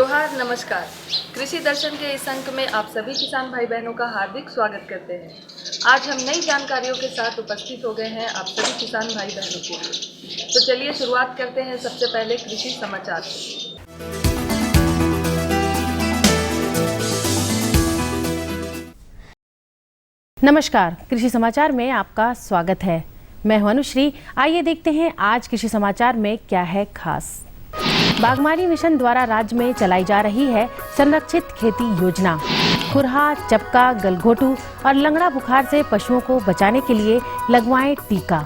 जोहार नमस्कार। कृषि दर्शन के इस अंक में आप सभी किसान भाई बहनों का हार्दिक स्वागत करते हैं। आज हम नई जानकारियों के साथ उपस्थित हो गए हैं आप सभी किसान भाई बहनों के लिए। तो चलिए शुरुआत करते हैं सबसे पहले कृषि समाचार से। नमस्कार, कृषि समाचार में आपका स्वागत है। मैं हूं अनुश्री। आइए देखते हैं आज कृषि समाचार में क्या है खास। बागवानी मिशन द्वारा राज्य में चलाई जा रही है संरक्षित खेती योजना। खुरहा, चपका, गलघोटू और लंगड़ा बुखार से पशुओं को बचाने के लिए लगवाएं टीका।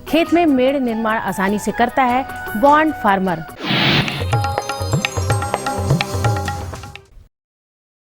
खेत में मेड़ निर्माण आसानी से करता है बॉन्ड फार्मर।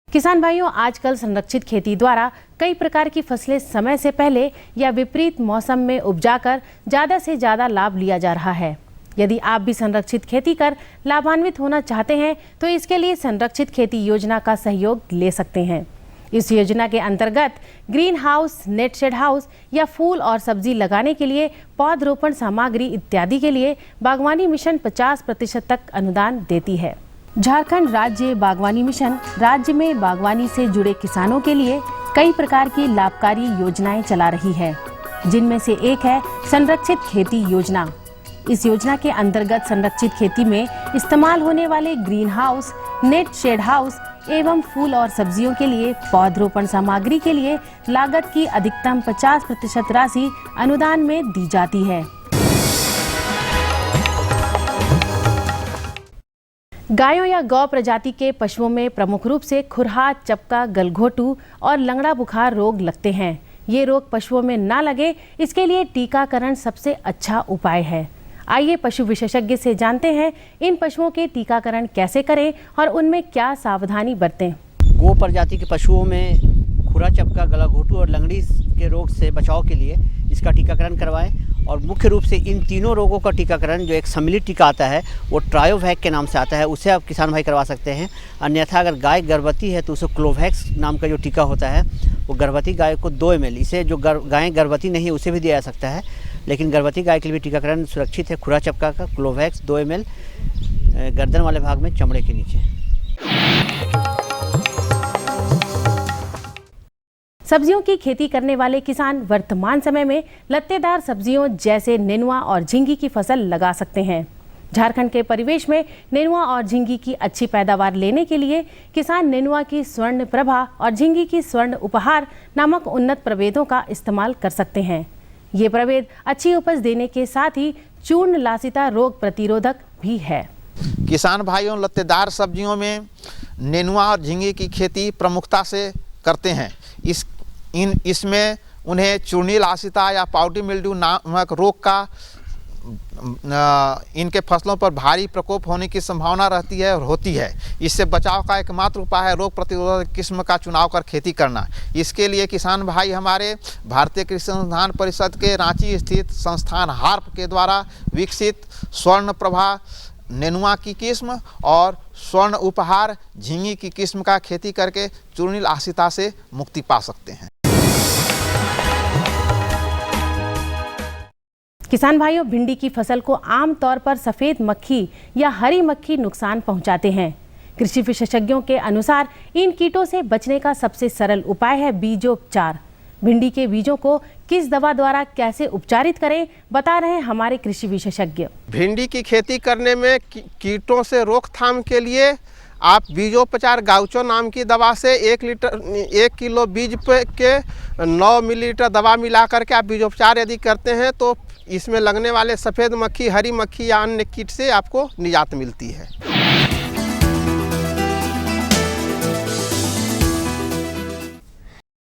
किसान भाइयों, आजकल संरक्षित खेती द्वारा कई प्रकार की फसलें समय से पहले या विपरीत मौसम में उपजाकर ज्यादा से ज्यादा लाभ लिया जा रहा है। यदि आप भी संरक्षित खेती कर लाभान्वित होना चाहते हैं तो इसके लिए संरक्षित खेती योजना का सहयोग ले सकते हैं। इस योजना के अंतर्गत greenhouse, net shade house या फूल और सब्जी लगाने के लिए पौधरोपण सामग्री इत्यादि के लिए बागवानी मिशन 50% तक अनुदान देती है। झारखंड राज्य बागवानी मिशन राज्य में बागवानी से जुड़े किसानों के लिए कई प्रकार की लाभकारी योजनाएं चला रही है, जिनमें से एक है संरक्षित खेती योजना। इस योजना के अंतर्गत संरक्षित खेती में इस्तेमाल होने वाले greenhouse, net shade house एवं फूल और सब्जियों के लिए पौधरोपण सामग्री के लिए लागत की अधिकतम 50% राशि अनुदान में दी जाती है। गायों या गौ प्रजाति के पशुओं में प्रमुख रूप से खुरहा, चपका, गलघोटू और लंगड़ा बुखार रोग लगते हैं। ये रोग पशुओं में ना लगे, इसके लिए टीकाकरण सबसे अच्छा उपाय है। आइए पशु विशेषज्ञ से जानते हैं इन पशुओं के टीकाकरण कैसे करें और उनमें क्या सावधानी बरतें। गो प्रजाति के पशुओं में खुरा, चपका, गलाघोटू और लंगड़ी के रोग से बचाव के लिए इसका टीकाकरण करवाएं। और मुख्य रूप से इन तीनों रोगों का टीकाकरण जो एक सम्मिलित टीका आता है वो ट्रायोवैक के नाम से आता है, उसे आप किसान भाई करवा सकते हैं। अन्यथा अगर गाय गर्भवती है तो उसे क्लोवैक्स नाम का जो टीका होता है वो गर्भवती गाय को 2 ml, इसे जो गायें गर्भवती नहीं है उसे भी दिया जा सकता है, लेकिन गर्भवती गाय के लिए भी टीकाकरण सुरक्षित है। खुरा चपका का क्लोवैक्स 2 ml गर्दन वाले भाग में चमड़े के नीचे। सब्जियों की खेती करने वाले किसान वर्तमान समय में लत्तेदार सब्जियों जैसे नेनुआ और झींगी की फसल लगा सकते हैं। झारखंड के परिवेश में नेनुआ और झींगी की अच्छी पैदावार लेने के लिए किसान नेनुआ की स्वर्ण प्रभा और झींगी की स्वर्ण उपहार नामक उन्नत प्रभेदों का इस्तेमाल कर सकते हैं। ये प्रभेद अच्छी उपज देने के साथ ही चूर्ण लासिता रोग प्रतिरोधक भी है। किसान भाइयों, लत्तेदार सब्जियों में नेनुआ और झींगी की खेती प्रमुखता से करते हैं। इसमें उन्हें चूर्णी लासिता या पाउडरी मिल्ड्यू नामक रोग का इनके फसलों पर भारी प्रकोप होने की संभावना रहती है और होती है। इससे बचाव का एकमात्र उपाय है रोग प्रतिरोधक किस्म का चुनाव कर खेती करना। इसके लिए किसान भाई हमारे भारतीय कृषि अनुसंधान परिषद के रांची स्थित संस्थान हार्प के द्वारा विकसित स्वर्ण प्रभा नेनुआ की किस्म और स्वर्ण उपहार झींगी की किस्म का खेती करके चूर्णी लासिता से मुक्ति पा सकते हैं। किसान भाइयों, भिंडी की फसल को आमतौर पर सफेद मक्खी या हरी मक्खी नुकसान पहुंचाते हैं। कृषि विशेषज्ञों के अनुसार इन कीटों से बचने का सबसे सरल उपाय है बीजोपचार। भिंडी के बीजों को किस दवा द्वारा कैसे उपचारित करें, बता रहे हैं हमारे कृषि विशेषज्ञ। भिंडी की खेती करने में कीटों से रोकथाम के लिए आप बीजोपचार गाउचो नाम की दवा से 1 किलो बीज पे के 9 मिलीलीटर दवा मिला करके आप बीजोपचार यदि करते हैं तो इसमें लगने वाले सफ़ेद मक्खी, हरी मक्खी या अन्य कीट से आपको निजात मिलती है।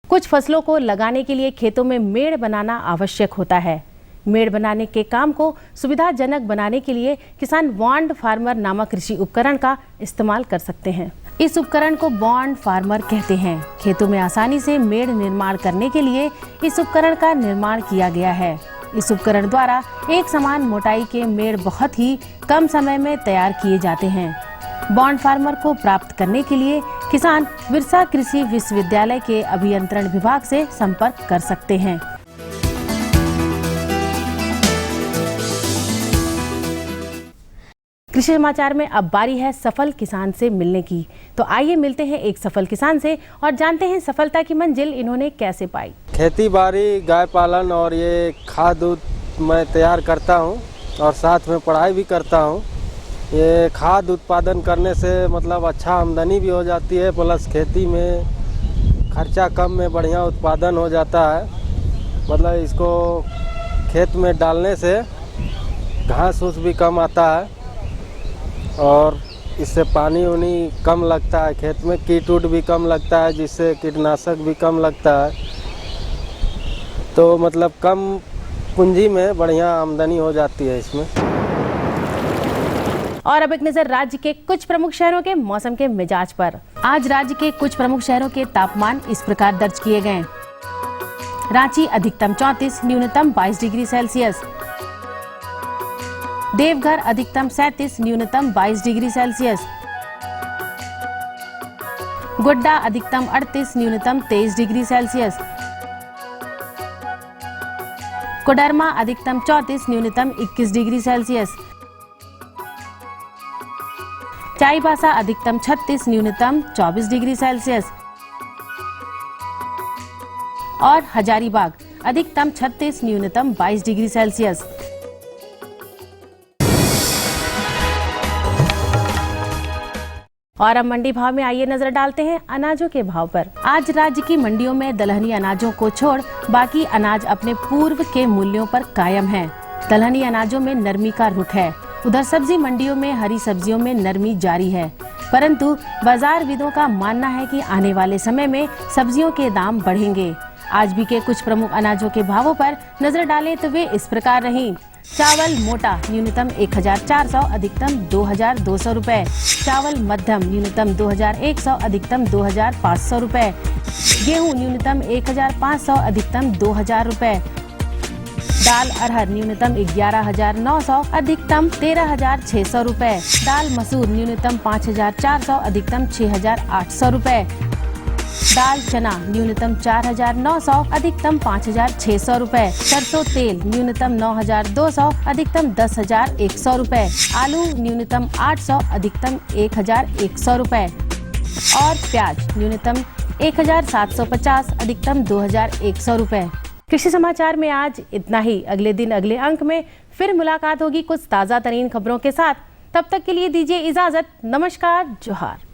कुछ फसलों को लगाने के लिए खेतों में मेड़ बनाना आवश्यक होता है। मेड़ बनाने के काम को सुविधाजनक बनाने के लिए किसान बॉन्ड फार्मर नामक कृषि उपकरण का इस्तेमाल कर सकते हैं। इस उपकरण को बॉन्ड फार्मर कहते हैं। खेतों में आसानी से मेड़ निर्माण करने के लिए इस उपकरण का निर्माण किया गया है। इस उपकरण द्वारा एक समान मोटाई के मेड़ बहुत ही कम समय में तैयार किए जाते हैं। बॉन्ड फार्मर को प्राप्त करने के लिए किसान विरसा कृषि विश्वविद्यालय के अभियंत्रण विभाग से संपर्क कर सकते हैं। कृषि समाचार में अब बारी है सफल किसान से मिलने की। तो आइए मिलते हैं एक सफल किसान से और जानते हैं सफलता की मंजिल इन्होंने कैसे पाई। खेती बाड़ी, गाय पालन और ये खाद दूध मैं तैयार करता हूँ और साथ में पढ़ाई भी करता हूँ। ये खाद उत्पादन करने से मतलब अच्छा आमदनी भी हो जाती है, प्लस खेती में खर्चा कम में बढ़िया उत्पादन हो जाता है। मतलब इसको खेत में डालने से घास फूस भी कम आता है और इससे पानी उनी कम लगता है, खेत में कीट उट भी कम लगता है, जिससे कीटनाशक भी कम लगता है। तो मतलब कम पूंजी में बढ़िया आमदनी हो जाती है इसमें। और अब एक नजर राज्य के कुछ प्रमुख शहरों के मौसम के मिजाज पर। आज राज्य के कुछ प्रमुख शहरों के तापमान इस प्रकार दर्ज किए गए। रांची अधिकतम 34, न्यूनतम 22 डिग्री सेल्सियस। देवघर अधिकतम 37, न्यूनतम 22 डिग्री सेल्सियस। गोड्डा अधिकतम 38, न्यूनतम 23 डिग्री सेल्सियस। कोडरमा अधिकतम 34, न्यूनतम 21 डिग्री सेल्सियस। चाईबासा अधिकतम 36, न्यूनतम 24 डिग्री सेल्सियस। और हजारीबाग अधिकतम 36, न्यूनतम 22 डिग्री सेल्सियस। और अब मंडी भाव में आइए नजर डालते हैं अनाजों के भाव पर। आज राज्य की मंडियों में दलहनी अनाजों को छोड़ बाकी अनाज अपने पूर्व के मूल्यों पर कायम हैं। दलहनी अनाजों में नरमी का रुख है। उधर सब्जी मंडियों में हरी सब्जियों में नरमी जारी है, परंतु बाजारविदों का मानना है कि आने वाले समय में सब्जियों के दाम बढ़ेंगे। आज भी के कुछ प्रमुख अनाजों के भावों पर नजर डालें तो वे इस प्रकार रहीं। चावल मोटा न्यूनतम 1400, अधिकतम 2200 रुपए। चावल मध्यम न्यूनतम 2100, अधिकतम 2500 रुपए। गेहूं न्यूनतम 1500, अधिकतम 2000 रुपए। दाल अरहर न्यूनतम 11900, अधिकतम 13600 रुपए। दाल मसूर न्यूनतम 5400, अधिकतम 6800 रुपए। दाल चना न्यूनतम 4900, अधिकतम 5600 रुपए। सरसों तेल न्यूनतम 9200, अधिकतम 10100 रुपए। आलू न्यूनतम 800, अधिकतम 1100 रुपए। और प्याज न्यूनतम 1750, अधिकतम 2100 रुपए। कृषि समाचार में आज इतना ही। अगले दिन अगले अंक में फिर मुलाकात होगी कुछ ताजा तरीन खबरों के साथ। तब तक के लिए दीजिए इजाजत। नमस्कार, जोहार।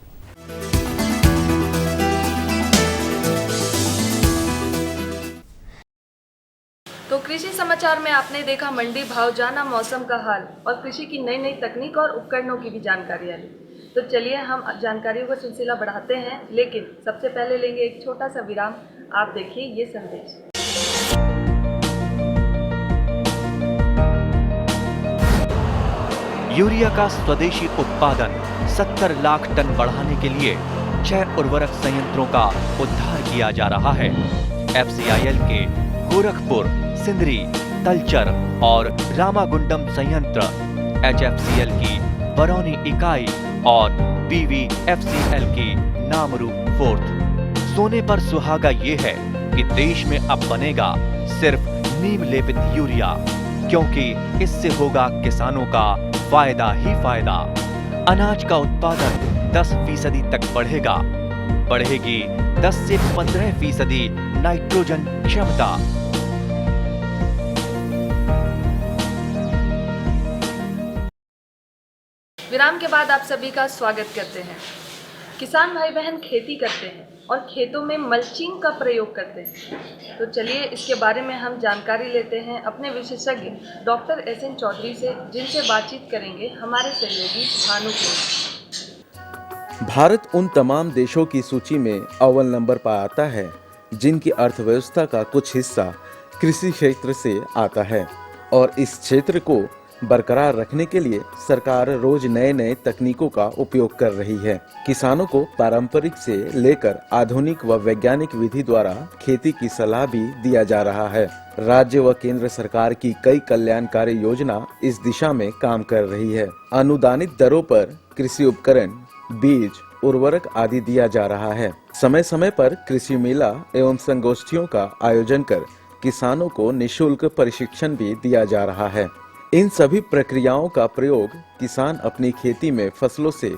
तो कृषि समाचार में आपने देखा मंडी भाव, जाना मौसम का हाल और कृषि की नई नई तकनीक और उपकरणों की भी जानकारियाँ ली। तो चलिए हम जानकारियों का सिलसिला बढ़ाते हैं, लेकिन सबसे पहले लेंगे एक छोटा सा विराम। आप देखिए ये संदेश। यूरिया का स्वदेशी उत्पादन 70 लाख टन बढ़ाने के लिए 6 उर्वरक संयंत्रों का उद्धार किया जा रहा है। FCIL के गोरखपुर, सिंदरी, तलचर और रामागुंडम संयंत्र, HFCL की बरौनी इकाई और PVFCL की नामरू फोर्थ। सोने पर सुहागा ये है कि देश में अब बनेगा सिर्फ नीम लेपित यूरिया, क्योंकि इससे होगा किसानों का फायदा ही फायदा। अनाज का उत्पादन 10% तक बढ़ेगा। बढ़ेगी 10 से 15% नाइट्रोजन क्षमता। विराम के बाद आप सभी का स्वागत करते हैं। किसान भाई बहन खेती करते हैं और खेतों में मल्चिंग का प्रयोग करते हैं। तो चलिए इसके बारे में हम जानकारी लेते हैं अपने विशेषज्ञ डॉक्टर SN चौधरी से, जिनसे बातचीत करेंगे हमारे सहयोगी भानु को। भारत उन तमाम देशों की सूची में अव्वल नंबर पर आता है जिनकी अर्थव्यवस्था का कुछ हिस्सा कृषि क्षेत्र से आता है, और इस क्षेत्र को बरकरार रखने के लिए सरकार रोज नए नए तकनीकों का उपयोग कर रही है। किसानों को पारंपरिक से लेकर आधुनिक व वैज्ञानिक विधि द्वारा खेती की सलाह भी दिया जा रहा है। राज्य व केंद्र सरकार की कई कल्याणकारी योजना इस दिशा में काम कर रही है। अनुदानित दरों पर कृषि उपकरण, बीज, उर्वरक आदि दिया जा रहा है। समय समय पर कृषि मेला एवं संगोष्ठियों का आयोजन कर किसानों को निःशुल्क प्रशिक्षण भी दिया जा रहा है। इन सभी प्रक्रियाओं का प्रयोग किसान अपनी खेती में फसलों से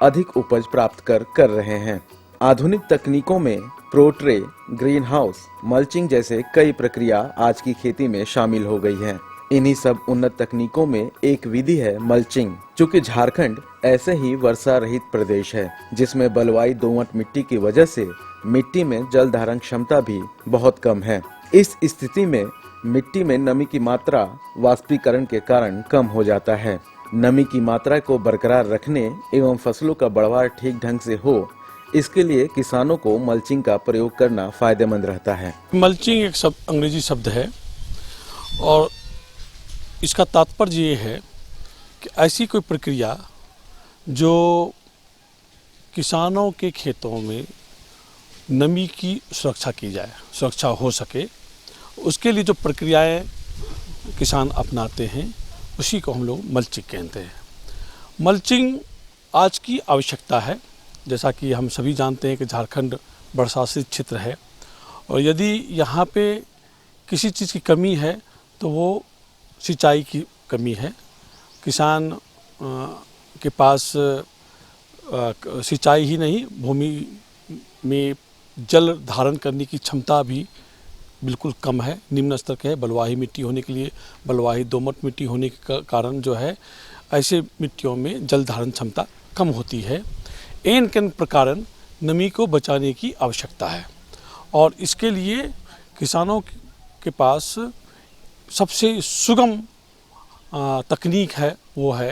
अधिक उपज प्राप्त कर रहे हैं। आधुनिक तकनीकों में प्रोट्रे, ग्रीन हाउस, मल्चिंग जैसे कई प्रक्रिया आज की खेती में शामिल हो गई है। इन्हीं सब उन्नत तकनीकों में एक विधि है मल्चिंग। चूँकि झारखंड ऐसे ही वर्षा रहित प्रदेश है जिसमें बलुआई दोमट मिट्टी की वजह से मिट्टी में जल धारण क्षमता भी बहुत कम है। इस स्थिति में मिट्टी में नमी की मात्रा वाष्पीकरण के कारण कम हो जाता है। नमी की मात्रा को बरकरार रखने एवं फसलों का बढ़वार ठीक ढंग से हो, इसके लिए किसानों को मल्चिंग का प्रयोग करना फायदेमंद रहता है। मल्चिंग एक अंग्रेजी शब्द है और इसका तात्पर्य ये है कि ऐसी कोई प्रक्रिया जो किसानों के खेतों में नमी की सुरक्षा की जाए, सुरक्षा हो सके, उसके लिए जो प्रक्रियाएं किसान अपनाते हैं उसी को हम लोग मल्चिंग कहते हैं। मल्चिंग आज की आवश्यकता है। जैसा कि हम सभी जानते हैं कि झारखंड वर्षाश्रित क्षेत्र है और यदि यहाँ पे किसी चीज़ की कमी है तो वो सिंचाई की कमी है। किसान के पास सिंचाई ही नहीं, भूमि में जल धारण करने की क्षमता भी बिल्कुल कम है, निम्न स्तर के है। बलुआही मिट्टी होने के लिए, बलुआही दोमट मिट्टी होने के कारण जो है ऐसे मिट्टियों में जल धारण क्षमता कम होती है। इन प्रकार नमी को बचाने की आवश्यकता है और इसके लिए किसानों के पास सबसे सुगम तकनीक है वो है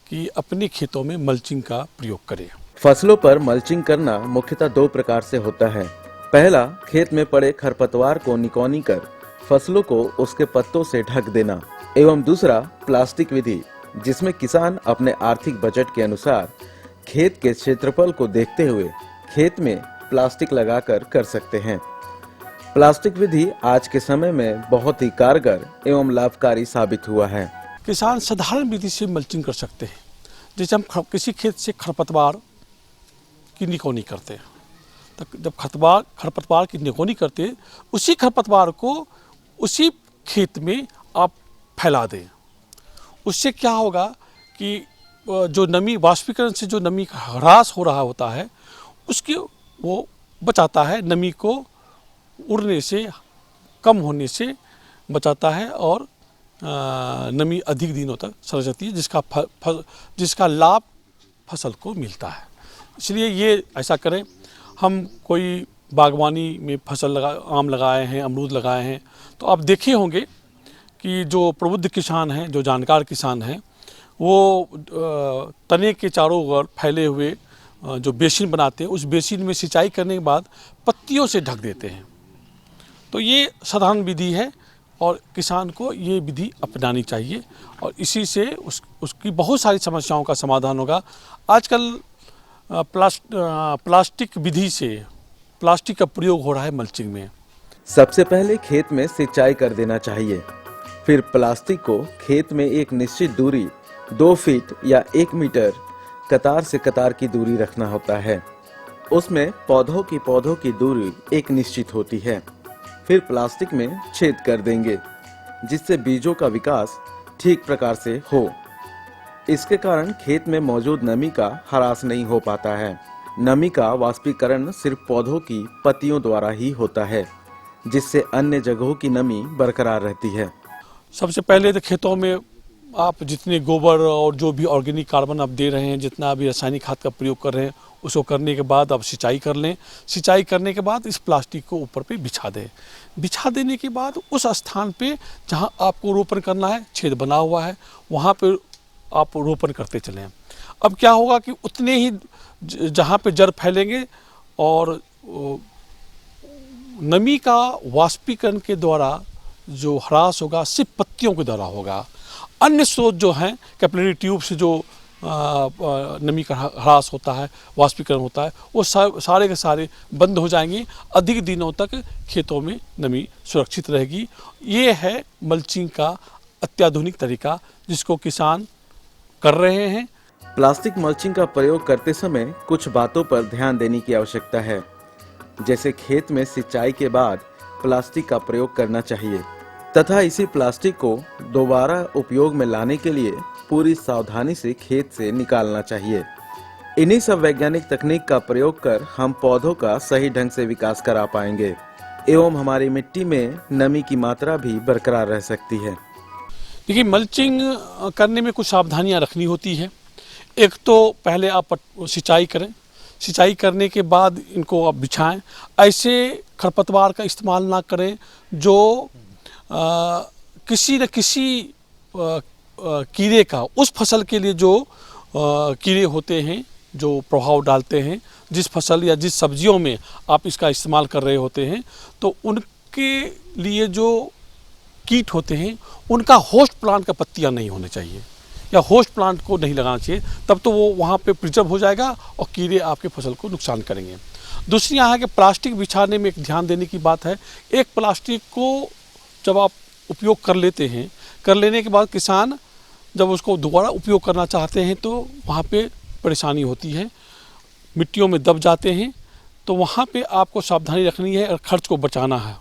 कि अपने खेतों में मल्चिंग का प्रयोग करें। फसलों पर मल्चिंग करना मुख्यतः दो प्रकार से होता है। पहला, खेत में पड़े खरपतवार को निकौनी कर फसलों को उसके पत्तों से ढक देना, एवं दूसरा प्लास्टिक विधि, जिसमें किसान अपने आर्थिक बजट के अनुसार खेत के क्षेत्रफल को देखते हुए खेत में प्लास्टिक लगाकर कर सकते हैं। प्लास्टिक विधि आज के समय में बहुत ही कारगर एवं लाभकारी साबित हुआ है। किसान साधारण विधि से मल्चिंग कर सकते हैं। जैसे हम किसी खेत से खरपतवार की निकौनी करते हैं, तो जब खरपतवार की निकौनी करते हैं, उसी खरपतवार को उसी खेत में आप फैला दें। उससे क्या होगा कि जो नमी, वाष्पीकरण से जो नमी का ह्रास हो रहा होता है उसके वो बचाता है, नमी को उड़ने से, कम होने से बचाता है और नमी अधिक दिनों तक सड़ जाती है, जिसका लाभ फसल को मिलता है। इसलिए ये ऐसा करें। हम कोई बागवानी में फसल आम लगाए हैं, अमरूद लगाए हैं, तो आप देखे होंगे कि जो प्रबुद्ध किसान हैं, जो जानकार किसान हैं, वो तने के चारों ओर फैले हुए जो बेसिन बनाते हैं, उस बेसिन में सिंचाई करने के बाद पत्तियों से ढक देते हैं। तो ये साधारण विधि है और किसान को ये विधि अपनानी चाहिए और इसी से उसकी बहुत सारी समस्याओं का समाधान होगा। आजकल प्लास्टिक विधि से प्लास्टिक का प्रयोग हो रहा है मल्चिंग में। सबसे पहले खेत में सिंचाई कर देना चाहिए, फिर प्लास्टिक को खेत में एक निश्चित दूरी 2 फीट या 1 मीटर कतार से कतार की दूरी रखना होता है। उसमें पौधों की दूरी एक निश्चित होती है। फिर प्लास्टिक में छेद कर देंगे जिससे बीजों का विकास ठीक प्रकार से हो। इसके कारण खेत में मौजूद नमी का ह्रास नहीं हो पाता है। नमी का वाष्पीकरण सिर्फ पौधों की पत्तियों द्वारा ही होता है, जिससे अन्य जगहों की नमी बरकरार रहती है। सबसे पहले तो खेतों में आप जितने गोबर और जो भी ऑर्गेनिक कार्बन आप दे रहे हैं, जितना भी रासायनिक खाद का प्रयोग कर रहे हैं, उसको करने के बाद आप सिंचाई कर लें। सिंचाई करने के बाद इस प्लास्टिक को ऊपर पे बिछा दें। बिछा देने के बाद उस स्थान पे जहां आपको रोपण करना है, छेद बना हुआ है, वहां पे आप रोपण करते चलें। अब क्या होगा कि उतने ही जहां पे जड़ फैलेंगे और नमी का वाष्पीकरण के द्वारा जो ह्रास होगा सिर्फ पत्तियों के द्वारा होगा। अन्य स्रोत जो हैं, कैपिलरी ट्यूब से जो नमी का ह्रास होता है, वाष्पीकरण होता है, वो सारे के सारे बंद हो जाएंगे। अधिक दिनों तक खेतों में नमी सुरक्षित रहेगी। ये है मल्चिंग का अत्याधुनिक तरीका जिसको किसान कर रहे हैं। प्लास्टिक मल्चिंग का प्रयोग करते समय कुछ बातों पर ध्यान देने की आवश्यकता है। जैसे खेत में सिंचाई के बाद प्लास्टिक का प्रयोग करना चाहिए। तथा इसी प्लास्टिक को दोबारा उपयोग में लाने के लिए पूरी सावधानी से खेत से निकालना चाहिए। इन्हीं सब वैज्ञानिक तकनीक का प्रयोग कर हम पौधों का सही ढंग से विकास करा पाएंगे एवं हमारी मिट्टी में नमी की मात्रा भी बरकरार रह सकती है। देखिए, मल्चिंग करने में कुछ सावधानियां रखनी होती है। एक तो पहले आप सिंचाई करें, सिंचाई करने के बाद इनको आप बिछाएं। ऐसे खरपतवार का इस्तेमाल ना करें जो किसी न किसी कीड़े का उस फसल के लिए जो कीड़े होते हैं जो प्रभाव डालते हैं, जिस फसल या जिस सब्जियों में आप इसका इस्तेमाल कर रहे होते हैं, तो उनके लिए जो कीट होते हैं उनका होस्ट प्लांट का पत्तियां नहीं होने चाहिए या होस्ट प्लांट को नहीं लगाना चाहिए। तब तो वो वहाँ पे प्रिजर्व हो जाएगा और कीड़े आपके फसल को नुकसान करेंगे। दूसरी यहाँ है कि प्लास्टिक बिछाने में एक ध्यान देने की बात है। एक प्लास्टिक को जब आप उपयोग कर लेते हैं, कर लेने के बाद किसान जब उसको दोबारा उपयोग करना चाहते हैं तो वहाँ पे परेशानी होती है, मिट्टियों में दब जाते हैं। तो वहाँ पे आपको सावधानी रखनी है और खर्च को बचाना है।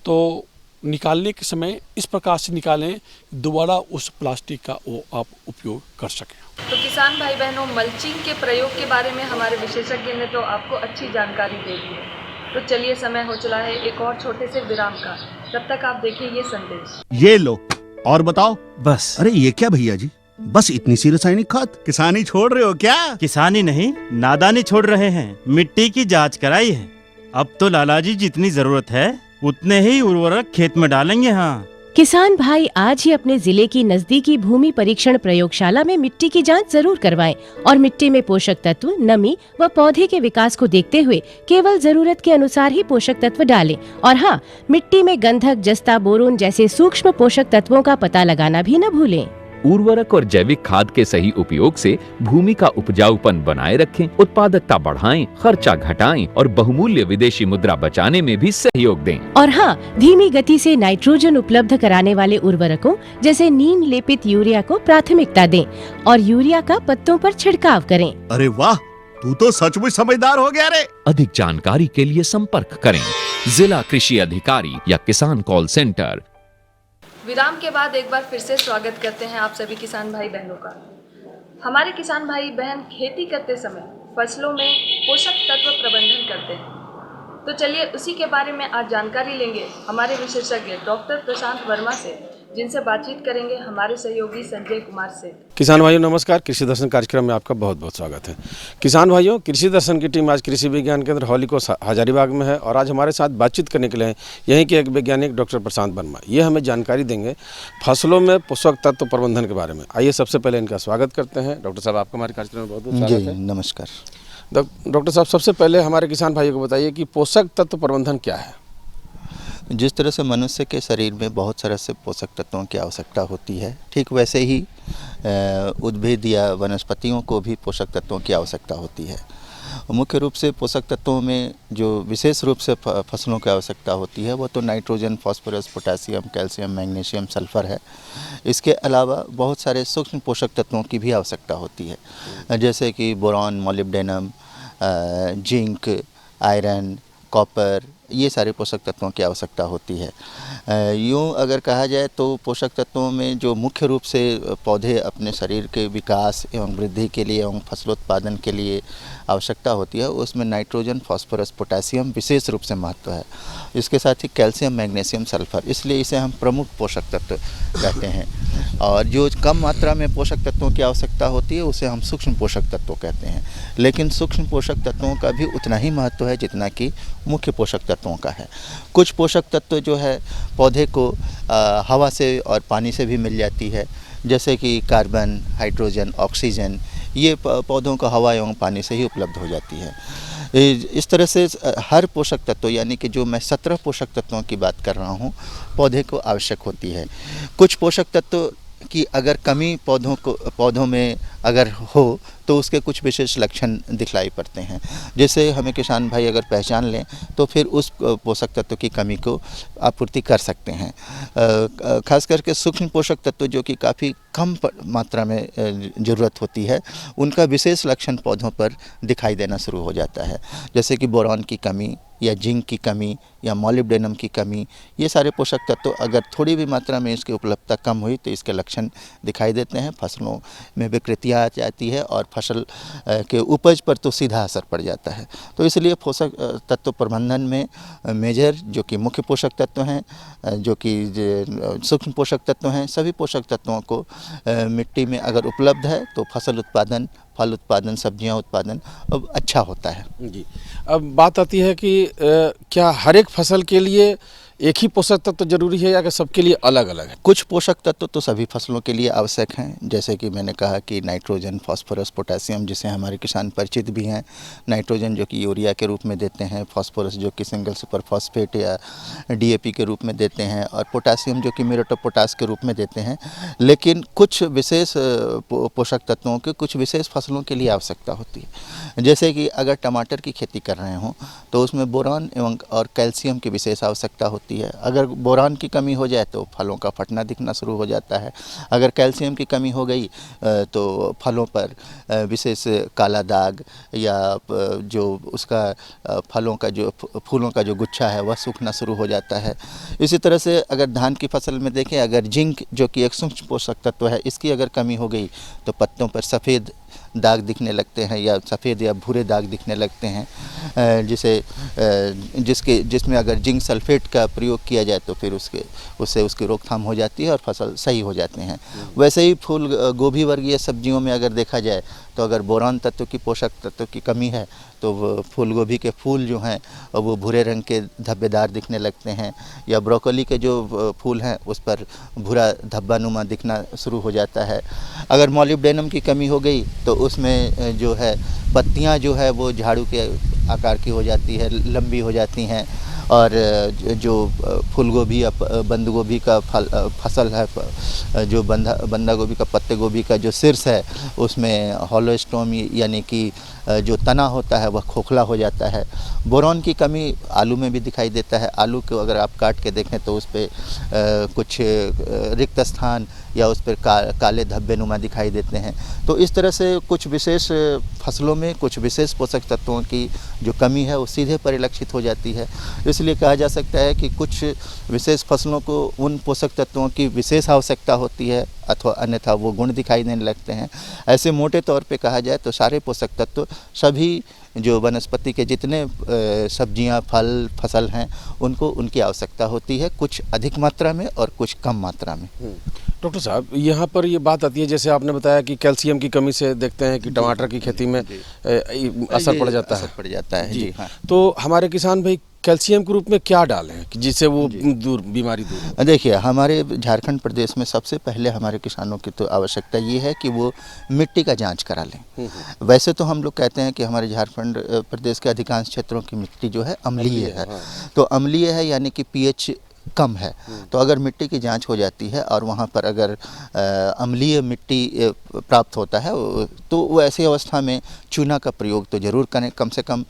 तो निकालने के समय इस प्रकार से निकालें, दोबारा उस प्लास्टिक का वो आप उपयोग कर सकें। तो किसान भाई बहनों, मल्चिंग के प्रयोग के बारे में हमारे विशेषज्ञ ने तो आपको अच्छी जानकारी दे दी है। तो चलिए, समय हो चला है एक और छोटे से विराम का। तब तक आप देखिए ये संदेश। ये लो और बताओ। बस। अरे ये क्या भैया जी, बस इतनी सी रासायनिक खाद? किसानी छोड़ रहे हो क्या? किसानी नहीं, नादानी छोड़ रहे हैं। मिट्टी की जांच कराई है। अब तो लालाजी जितनी जरूरत है उतने ही उर्वरक खेत में डालेंगे। हाँ, किसान भाई आज ही अपने जिले की नजदीकी भूमि परीक्षण प्रयोगशाला में मिट्टी की जांच जरूर करवाएं और मिट्टी में पोषक तत्व, नमी व पौधे के विकास को देखते हुए केवल जरूरत के अनुसार ही पोषक तत्व डालें। और हाँ, मिट्टी में गंधक, जस्ता, बोरोन जैसे सूक्ष्म पोषक तत्वों का पता लगाना भी न भूलें। उर्वरक और जैविक खाद के सही उपयोग से भूमि का उपजाऊपन बनाए रखें, उत्पादकता बढ़ाएं, खर्चा घटाएं और बहुमूल्य विदेशी मुद्रा बचाने में भी सहयोग दें। और हाँ, धीमी गति से नाइट्रोजन उपलब्ध कराने वाले उर्वरकों जैसे नीम लेपित यूरिया को प्राथमिकता दें और यूरिया का पत्तों पर छिड़काव करें। अरे वाह, तू तो सचमुच समझदार हो गया रे। अधिक जानकारी के लिए संपर्क करें जिला कृषि अधिकारी या किसान कॉल सेंटर। विराम के बाद एक बार फिर से स्वागत करते हैं आप सभी किसान भाई बहनों का। हमारे किसान भाई बहन खेती करते समय फसलों में पोषक तत्व प्रबंधन करते हैं। तो चलिए उसी के बारे में आज जानकारी लेंगे हमारे विशेषज्ञ डॉक्टर प्रशांत वर्मा से, जिनसे बातचीत करेंगे हमारे सहयोगी संजय कुमार से। किसान भाइयों नमस्कार, कृषि दर्शन कार्यक्रम में आपका बहुत बहुत स्वागत है। किसान भाइयों, कृषि दर्शन की टीम आज कृषि विज्ञान केंद्र हॉलीकोट हजारीबाग में है और आज हमारे साथ बातचीत करने के लिए यहीं के एक वैज्ञानिक डॉक्टर प्रशांत वर्मा। ये हमें जानकारी देंगे फसलों में पोषक तत्व प्रबंधन के बारे में। आइए सबसे पहले इनका स्वागत करते हैं। डॉक्टर साहब, आपका हमारे कार्यक्रम में बहुत बहुत स्वागत है। नमस्कार डॉक्टर साहब, सबसे पहले हमारे किसान भाइयों को बताइए कि पोषक तत्व प्रबंधन क्या है। जिस तरह से मनुष्य के शरीर में बहुत सारे से पोषक तत्वों की आवश्यकता होती है, ठीक वैसे ही उद्भिद या वनस्पतियों को भी पोषक तत्वों की आवश्यकता होती है। मुख्य रूप से पोषक तत्वों में जो विशेष रूप से फसलों की आवश्यकता होती है वो तो nitrogen, phosphorus, potassium, calcium, magnesium, sulphur है। इसके अलावा बहुत सारे सूक्ष्म पोषक तत्वों की भी आवश्यकता होती है, जैसे कि boron, molybdenum, zinc, iron, copper, ये सारे पोषक तत्वों की आवश्यकता होती है। यूँ अगर कहा जाए तो पोषक तत्वों में जो मुख्य रूप से पौधे अपने शरीर के विकास एवं वृद्धि के लिए एवं फसलोत्पादन के लिए आवश्यकता होती है, उसमें नाइट्रोजन, फास्फोरस, पोटेशियम विशेष रूप से महत्व है। इसके साथ ही कैल्शियम, मैग्नीशियम, सल्फर, इसलिए इसे हम प्रमुख पोषक तत्व कहते हैं। और जो कम मात्रा में पोषक तत्वों की आवश्यकता होती है उसे हम सूक्ष्म पोषक तत्व कहते हैं। लेकिन सूक्ष्म पोषक तत्वों का भी उतना ही महत्व है जितना कि मुख्य पोषक तत्वों का है। कुछ पोषक तत्व जो है पौधे को हवा से और पानी से भी मिल जाती है, जैसे कि कार्बन, हाइड्रोजन, ऑक्सीजन, ये पौधों को हवा एवं पानी से ही उपलब्ध हो जाती है। इस तरह से हर पोषक तत्व, यानी कि जो मैं 17 पोषक तत्वों की बात कर रहा हूँ, पौधे को आवश्यक होती है। कुछ पोषक तत्व की अगर कमी पौधों में अगर हो तो उसके कुछ विशेष लक्षण दिखलाई पड़ते हैं। जैसे हमें किसान भाई अगर पहचान लें तो फिर उस पोषक तत्व की कमी को आपूर्ति कर सकते हैं। खास करके सूक्ष्म पोषक तत्व जो कि काफ़ी कम मात्रा में ज़रूरत होती है, उनका विशेष लक्षण पौधों पर दिखाई देना शुरू हो जाता है। जैसे कि बोरान की कमी या जिंक की कमी या मॉलिब्डेनम की कमी, ये सारे पोषक तत्व अगर थोड़ी भी मात्रा में इसकी उपलब्धता कम हुई तो इसके लक्षण दिखाई देते हैं। फसलों में विकृतियाँ आ जाती है और फसल के उपज पर तो सीधा असर पड़ जाता है। तो इसलिए पोषक तत्व प्रबंधन में मेजर जो कि मुख्य पोषक तत्व हैं, जो कि सूक्ष्म पोषक तत्व हैं, सभी पोषक तत्वों को मिट्टी में अगर उपलब्ध है तो फसल उत्पादन, फल उत्पादन, सब्जियां उत्पादन अब अच्छा होता है। जी, अब बात आती है कि क्या हर एक फसल के लिए एक ही पोषक तत्व जरूरी है या कि सबके लिए अलग अलग है? कुछ पोषक तत्व तो सभी फसलों के लिए आवश्यक हैं, जैसे कि मैंने कहा कि नाइट्रोजन, फास्फोरस, पोटेशियम, जिसे हमारे किसान परिचित भी हैं। नाइट्रोजन जो कि यूरिया के रूप में देते हैं, फास्फोरस जो कि सिंगल सुपर फास्फेट या DAP के रूप में देते हैं, और पोटेशियम जो कि म्यूरेट ऑफ पोटाश के रूप में देते हैं। लेकिन कुछ विशेष पोषक तत्वों के कुछ विशेष फसलों के लिए आवश्यकता होती है। जैसे कि अगर टमाटर की खेती कर रहे हों तो उसमें बोरान एवं और कैल्शियम की विशेष आवश्यकता होती है। अगर बोरान की कमी हो जाए तो फलों का फटना दिखना शुरू हो जाता है। अगर कैल्शियम की कमी हो गई तो फलों पर विशेष काला दाग या जो उसका फलों का जो फूलों का जो गुच्छा है वह सूखना शुरू हो जाता है। इसी तरह से अगर धान की फसल में देखें, अगर जिंक जो कि एक सूक्ष्म पोषक तत्व है, इसकी अगर कमी हो गई तो पत्तों पर सफ़ेद दाग दिखने लगते हैं या सफ़ेद या भूरे दाग दिखने लगते हैं, जिसमें अगर जिंक सल्फेट का प्रयोग किया जाए तो फिर उससे उसकी रोकथाम हो जाती है और फसल सही हो जाते हैं। वैसे ही फूल गोभी वर्गीय सब्जियों में अगर देखा जाए तो अगर बोरान तत्व की पोषक तत्व की कमी है तो फूल गोभी के फूल जो हैं वो भूरे रंग के धब्बेदार दिखने लगते हैं, या ब्रोकोली के जो फूल हैं उस पर भूरा धब्बानुमा दिखना शुरू हो जाता है। अगर मॉलिब्डेनम की कमी हो गई तो उसमें जो है पत्तियां जो है वो झाड़ू के आकार की हो जाती है, लंबी हो जाती हैं, और जो फूल गोभी या बंद गोभी का फसल है, जो बंदा गोभी का पत्ते गोभी का जो शीर्ष है उसमें हॉलोस्टोम यानी कि जो तना होता है वह खोखला हो जाता है। बोरान की कमी आलू में भी दिखाई देता है। आलू को अगर आप काट के देखें तो उस पर कुछ रिक्त स्थान या उस पर काले धब्बे नुमा दिखाई देते हैं। तो इस तरह से कुछ विशेष फसलों में कुछ विशेष पोषक तत्वों की जो कमी है वो सीधे परिलक्षित हो जाती है। इसलिए कहा जा सकता है कि कुछ विशेष फसलों को उन पोषक तत्वों की विशेष आवश्यकता होती है अथवा अन्यथा वो गुण दिखाई देने लगते हैं। ऐसे मोटे तौर पे कहा जाए तो सारे पोषक तत्व सभी जो वनस्पति के जितने सब्जियां, फल, फसल हैं उनको उनकी आवश्यकता होती है, कुछ अधिक मात्रा में और कुछ कम मात्रा में। डॉक्टर साहब, यहाँ पर ये बात आती है, जैसे आपने बताया कि कैल्शियम की कमी से देखते हैं कि टमाटर की खेती में असर पड़ जाता है जी हाँ। तो हमारे किसान भाई कैल्शियम के रूप में क्या डालें कि जिससे वो बीमारी दूर हो? देखिए, हमारे झारखंड प्रदेश में सबसे पहले हमारे किसानों की तो आवश्यकता ये है कि वो मिट्टी का जांच करा लें। वैसे तो हम लोग कहते हैं कि हमारे झारखंड प्रदेश के अधिकांश क्षेत्रों की मिट्टी जो है अम्लीय है। तो अम्लीय है यानी कि pH कम है। तो अगर मिट्टी की जांच हो जाती है और वहाँ पर अगर अम्लीय मिट्टी प्राप्त होता है तो वो ऐसी अवस्था में चूना का प्रयोग तो ज़रूर करें। कम से कम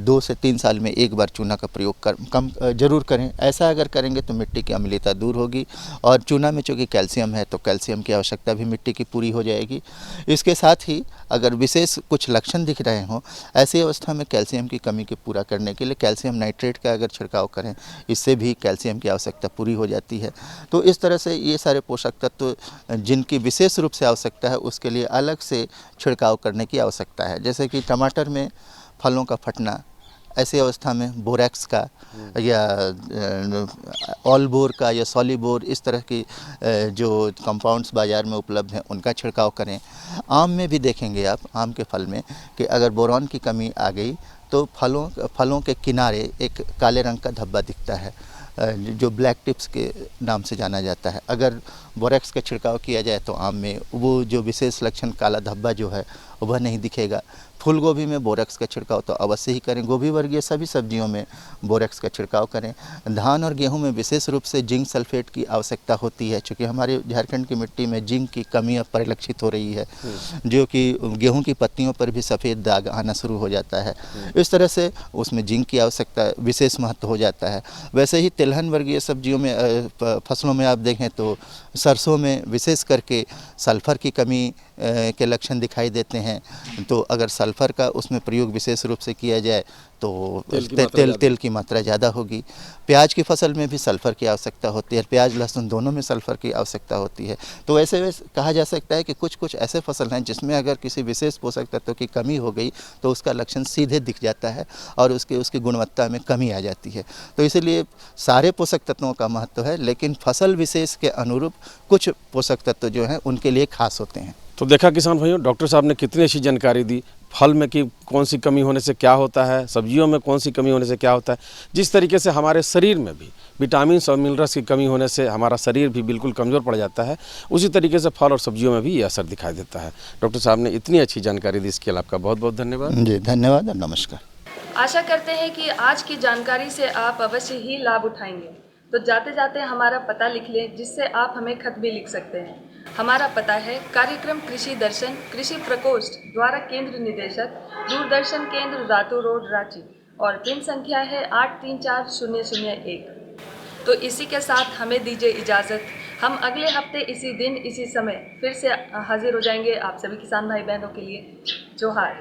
2 से 3 साल में एक बार चूना का प्रयोग ज़रूर करें। ऐसा अगर करेंगे तो मिट्टी की अम्लीयता दूर होगी, और चूना में चूँकि कैल्शियम है तो कैल्शियम की आवश्यकता भी मिट्टी की पूरी हो जाएगी। इसके साथ ही अगर विशेष कुछ लक्षण दिख रहे हों, ऐसी अवस्था में कैल्शियम की कमी को पूरा करने के लिए कैल्शियम नाइट्रेट का अगर छिड़काव करें, इससे भी कैल्शियम की आवश्यकता पूरी हो जाती है। तो इस तरह से ये सारे पोषक तत्व जिनकी विशेष रूप से आवश्यकता है उसके लिए अलग से छिड़काव करने की आवश्यकता है। जैसे कि टमाटर में फलों का फटना, ऐसी अवस्था में बोरैक्स का या ऑलबोर का या सॉलीबोर, इस तरह की जो कंपाउंड्स बाज़ार में उपलब्ध हैं उनका छिड़काव करें। आम में भी देखेंगे आप, आम के फल में कि अगर बोरान की कमी आ गई तो फलों के किनारे एक काले रंग का धब्बा दिखता है जो ब्लैक टिप्स के नाम से जाना जाता है। अगर बोरैक्स का छिड़काव किया जाए तो आम में वो जो विशेष लक्षण काला धब्बा जो है वह नहीं दिखेगा। फूल गोभी में बोरेक्स का छिड़काव तो अवश्य ही करें। गोभी वर्गीय सभी सब्जियों में बोरेक्स का छिड़काव करें। धान और गेहूं में विशेष रूप से जिंक सल्फेट की आवश्यकता होती है, क्योंकि हमारे झारखंड की मिट्टी में जिंक की कमी अब परिलक्षित हो रही है, जो कि गेहूं की पत्तियों पर भी सफ़ेद दाग आना शुरू हो जाता है। इस तरह से उसमें जिंक की आवश्यकता विशेष महत्व हो जाता है। वैसे ही तिलहन वर्गीय सब्जियों में फसलों में आप देखें तो सरसों में विशेष करके सल्फ़र की कमी के लक्षण दिखाई देते हैं। तो अगर सल्फ़र का उसमें प्रयोग विशेष रूप से किया जाए तो तेल की मात्रा ज़्यादा होगी। प्याज की फसल में भी सल्फ़र की आवश्यकता होती है। प्याज लहसुन दोनों में सल्फ़र की आवश्यकता होती है। तो ऐसे कहा जा सकता है कि कुछ ऐसे फसल हैं जिसमें अगर किसी विशेष पोषक तत्व की कमी हो गई तो उसका लक्षण सीधे दिख जाता है और उसकी गुणवत्ता में कमी आ जाती है। तो इसीलिए सारे पोषक तत्वों का महत्व है, लेकिन फसल विशेष के अनुरूप कुछ पोषक तत्व जो हैं उनके लिए खास होते हैं। तो देखा किसान भाइयों, डॉक्टर साहब ने कितनी अच्छी जानकारी दी। फल में कि कौन सी कमी होने से क्या होता है, सब्जियों में कौन सी कमी होने से क्या होता है। जिस तरीके से हमारे शरीर में भी विटामिन और मिनरल्स की कमी होने से हमारा शरीर भी बिल्कुल कमज़ोर पड़ जाता है, उसी तरीके से फल और सब्जियों में भी ये असर दिखाई देता है। डॉक्टर साहब ने इतनी अच्छी जानकारी दी, इसके लिए आपका बहुत बहुत धन्यवाद। जी धन्यवाद और नमस्कार। आशा करते हैं कि आज की जानकारी से आप अवश्य ही लाभ उठाएंगे। तो जाते जाते हमारा पता लिख लें, जिससे आप हमें खत भी लिख सकते हैं। हमारा पता है कार्यक्रम कृषि दर्शन, कृषि प्रकोष्ठ द्वारा केंद्र निदेशक, दूरदर्शन केंद्र रातू रोड, रांची, और पिन संख्या है 834001। तो इसी के साथ हमें दीजिए इजाज़त। हम अगले हफ्ते इसी दिन इसी समय फिर से हाजिर हो जाएंगे आप सभी किसान भाई बहनों के लिए। जोहार।